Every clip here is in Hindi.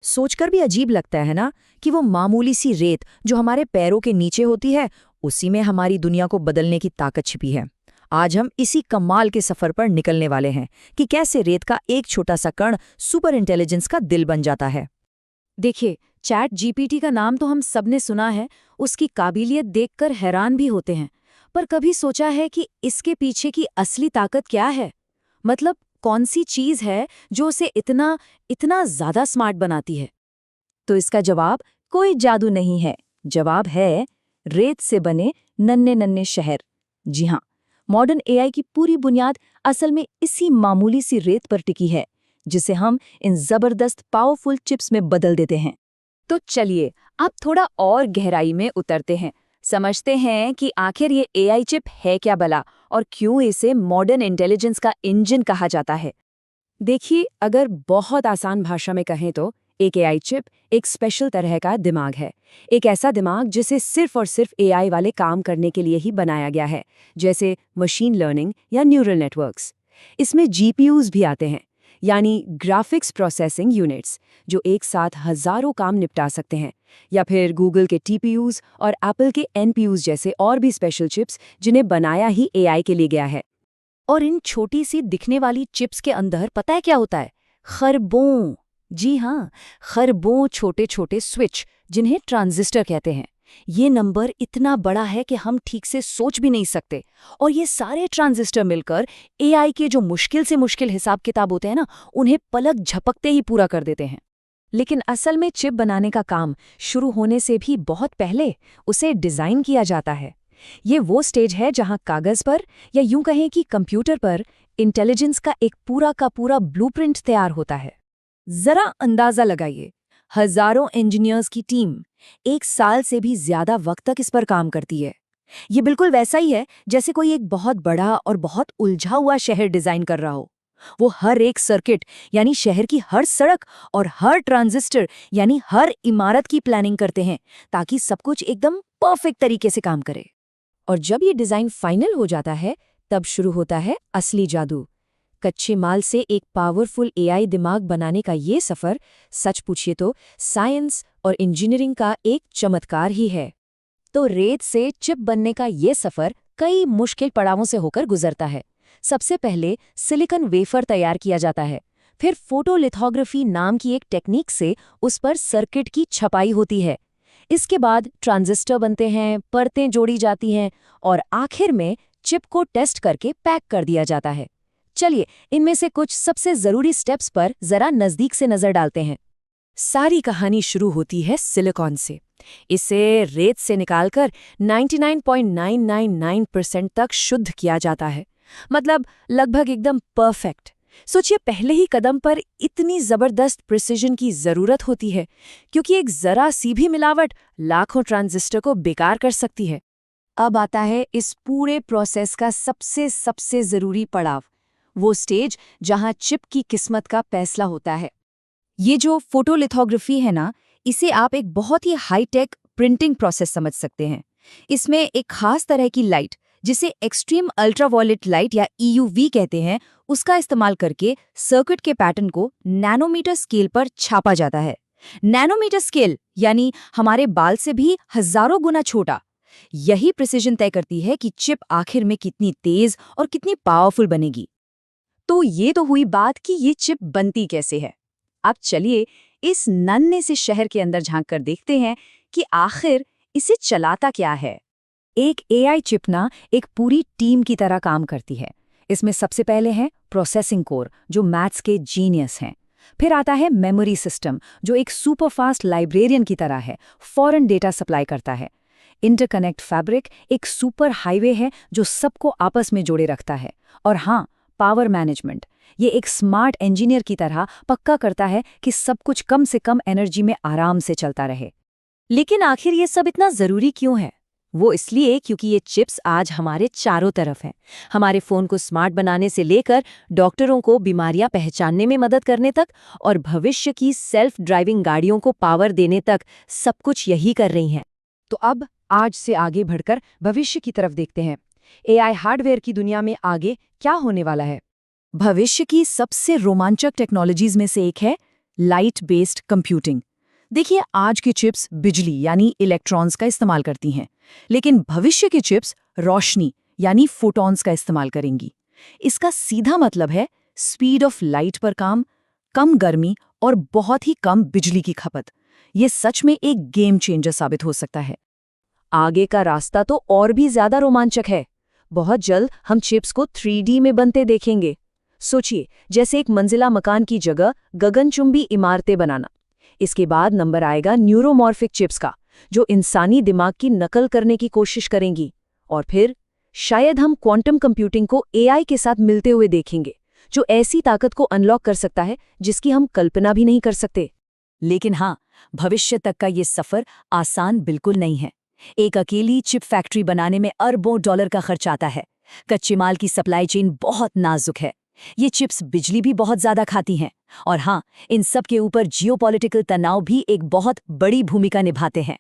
सोचकर भी अजीब लगता है ना कि वो मामूली सी रेत जो हमारे पैरों के नीचे होती है, उसी में हमारी दुनिया को बदलने की ताकत छिपी है। आज हम इसी कमाल के सफर पर निकलने वाले हैं कि कैसे रेत का एक छोटा सा कण सुपर इंटेलिजेंस का दिल बन जाता है। देखिए, चैट जीपीटी का नाम तो हम सबने सुना है, उसकी काबिलियत देखकर हैरान भी होते हैं। पर कभी सोचा है कि इसके पीछे की असली ताकत क्या है? मतलब कौन सी चीज है जो उसे इतना इतना ज्यादा स्मार्ट बनाती है? तो इसका जवाब कोई जादू नहीं है। जवाब है रेत से बने नन्हे नन्हे शहर। जी हाँ, मॉडर्न एआई की पूरी बुनियाद असल में इसी मामूली सी रेत पर टिकी है, जिसे हम इन जबरदस्त पावरफुल चिप्स में बदल देते हैं। तो चलिए, अब थोड़ा और गहराई में उतरते हैं, समझते हैं कि आखिर ये एआई चिप है क्या भला, और क्यों इसे मॉडर्न इंटेलिजेंस का इंजन कहा जाता है। देखिए, अगर बहुत आसान भाषा में कहें तो एक एआई चिप एक स्पेशल तरह का दिमाग है। एक ऐसा दिमाग जिसे सिर्फ और सिर्फ एआई वाले काम करने के लिए ही बनाया गया है, जैसे मशीन लर्निंग या न्यूरल नेटवर्क्स। इसमें जीपीयूज भी आते हैं, यानी ग्राफिक्स प्रोसेसिंग यूनिट्स, जो एक साथ हजारों काम निपटा सकते हैं। या फिर गूगल के टीपीयूज और एप्पल के एनपीयूज जैसे और भी स्पेशल चिप्स, जिन्हें बनाया ही एआई के लिए गया है। और इन छोटी सी दिखने वाली चिप्स के अंदर पता है क्या होता है? खरबों। जी हाँ, खरबों छोटे छोटे स्विच, जिन्हें ट्रांजिस्टर कहते हैं। ये नंबर इतना बड़ा है कि हम ठीक से सोच भी नहीं सकते। और ये सारे ट्रांजिस्टर मिलकर एआई के जो मुश्किल से मुश्किल हिसाब किताब होते हैं ना, उन्हें पलक झपकते ही पूरा कर देते हैं। लेकिन असल में चिप बनाने का काम शुरू होने से भी बहुत पहले उसे डिजाइन किया जाता है। ये वो स्टेज है जहां कागज पर, या यूं कहें कि कंप्यूटर पर, इंटेलिजेंस का एक पूरा का पूरा ब्लूप्रिंट तैयार होता है। जरा अंदाजा लगाइए, हजारों इंजीनियर्स की टीम एक साल से भी ज्यादा वक्त तक इस पर काम करती है। ये बिल्कुल वैसा ही है जैसे कोई एक बहुत बड़ा और बहुत उलझा हुआ शहर डिजाइन कर रहा हो। वो हर एक सर्किट, यानी शहर की हर सड़क, और हर ट्रांजिस्टर, यानी हर इमारत की प्लानिंग करते हैं, ताकि सब कुछ एकदम परफेक्ट तरीके से काम करे। और जब ये डिजाइन फाइनल हो जाता है, तब शुरू होता है असली जादू। कच्चे माल से एक पावरफुल एआई दिमाग बनाने का ये सफर, सच पूछिए तो साइंस और इंजीनियरिंग का एक चमत्कार ही है। तो रेत से चिप बनने का ये सफर कई मुश्किल पड़ावों से होकर गुजरता है। सबसे पहले सिलिकॉन वेफर तैयार किया जाता है। फिर फोटोलिथोग्राफी नाम की एक टेक्निक से उस पर सर्किट की छपाई होती है। इसके बाद ट्रांजिस्टर बनते हैं, परतें जोड़ी जाती हैं, और आखिर में चिप को टेस्ट करके पैक कर दिया जाता है। चलिए, इनमें से कुछ सबसे जरूरी स्टेप्स पर जरा नजदीक से नजर डालते हैं। सारी कहानी शुरू होती है सिलिकॉन से। इसे रेत से निकालकर 99.999% तक शुद्ध किया जाता है, मतलब लगभग एकदम परफेक्ट। सोचिए, पहले ही कदम पर इतनी जबरदस्त प्रिसिजन की जरूरत होती है, क्योंकि एक जरा सी भी मिलावट लाखों ट्रांजिस्टर को बेकार कर सकती है। अब आता है इस पूरे प्रोसेस का सबसे सबसे जरूरी पड़ाव, वो स्टेज जहां चिप की किस्मत का फैसला होता है। ये जो फोटोलिथोग्राफी है ना, इसे आप एक बहुत ही हाईटेक प्रिंटिंग प्रोसेस समझ सकते हैं। इसमें एक खास तरह की लाइट, जिसे एक्सट्रीम अल्ट्रावायलेट लाइट या ईयूवी कहते हैं, उसका इस्तेमाल करके सर्किट के पैटर्न को नैनोमीटर स्केल पर छापा जाता है। नैनोमीटर स्केल यानी हमारे बाल से भी हजारों गुना छोटा। यही प्रिसिजन तय करती है कि चिप आखिर में कितनी तेज और कितनी पावरफुल बनेगी। तो ये तो हुई बात कि ये चिप बनती कैसे है। अब चलिए इस नन्हे से शहर के अंदर झांक कर देखते हैं कि आखिर इसे चलाता क्या है। एक एआई चिप ना एक पूरी टीम की तरह काम करती है। इसमें सबसे पहले है प्रोसेसिंग कोर, जो मैथ्स के जीनियस हैं। फिर आता है मेमोरी सिस्टम, जो एक सुपरफास्ट लाइब्रेरियन की तरह है, फौरन डेटा सप्लाई करता है। इंटरकनेक्ट फैब्रिक एक सुपर हाईवे है जो सबको आपस में जोड़े रखता है। और हाँ, पावर मैनेजमेंट, ये एक स्मार्ट इंजीनियर की तरह पक्का करता है कि सब कुछ कम से कम एनर्जी में आराम से चलता रहे। लेकिन आखिर ये सब इतना जरूरी क्यों है? वो इसलिए क्योंकि ये चिप्स आज हमारे चारों तरफ हैं। हमारे फोन को स्मार्ट बनाने से लेकर डॉक्टरों को बीमारियां पहचानने में मदद करने तक, और भविष्य की सेल्फ ड्राइविंग गाड़ियों को पावर देने तक, सब कुछ यही कर रही हैं। तो अब आज से आगे बढ़कर भविष्य की तरफ देखते हैं। एआई हार्डवेयर की दुनिया में आगे क्या होने वाला है? भविष्य की सबसे रोमांचक टेक्नोलॉजीज में से एक है लाइट बेस्ड कंप्यूटिंग। देखिए, आज की चिप्स बिजली यानी इलेक्ट्रॉन्स का इस्तेमाल करती हैं, लेकिन भविष्य की चिप्स रोशनी यानी फोटॉन्स का इस्तेमाल करेंगी। इसका सीधा मतलब है स्पीड ऑफ लाइट पर काम, कम गर्मी और बहुत ही कम बिजली की खपत। ये सच में एक गेम चेंजर साबित हो सकता है। आगे का रास्ता तो और भी ज्यादा रोमांचक है। बहुत जल्द हम चिप्स को 3D में बनते देखेंगे। सोचिए, जैसे एक मंजिला मकान की जगह गगनचुंबी इमारतें बनाना। इसके बाद नंबर आएगा न्यूरोमॉर्फिक चिप्स का, जो इंसानी दिमाग की नकल करने की कोशिश करेंगी। और फिर शायद हम क्वांटम कंप्यूटिंग को AI के साथ मिलते हुए देखेंगे, जो ऐसी ताकत को अनलॉक कर सकता है जिसकी हम कल्पना भी नहीं कर सकते। लेकिन हाँ, भविष्य तक का ये सफर आसान बिल्कुल नहीं है। एक अकेली चिप फैक्ट्री बनाने में अरबों डॉलर का खर्च आता है। कच्चे माल की सप्लाई चेन बहुत नाजुक है। ये चिप्स बिजली भी बहुत ज्यादा खाती हैं। और हाँ, इन सब के ऊपर जियोपॉलिटिकल तनाव भी एक बहुत बड़ी भूमिका निभाते हैं।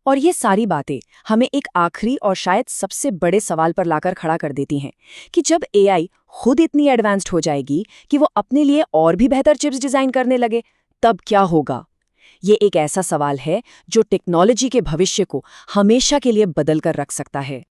और ये सारी बातें हमें एक आखिरी और शायद सबसे बड़े सवाल पर लाकर खड़ा कर देती हैं कि जब AI खुद इतनी एडवांस्ड हो जाएगी कि वो अपने लिए और भी बेहतर चिप्स डिजाइन करने लगे, तब क्या होगा? ये एक ऐसा सवाल है जो टेक्नोलॉजी के भविष्य को हमेशा के लिए बदल कर रख सकता है।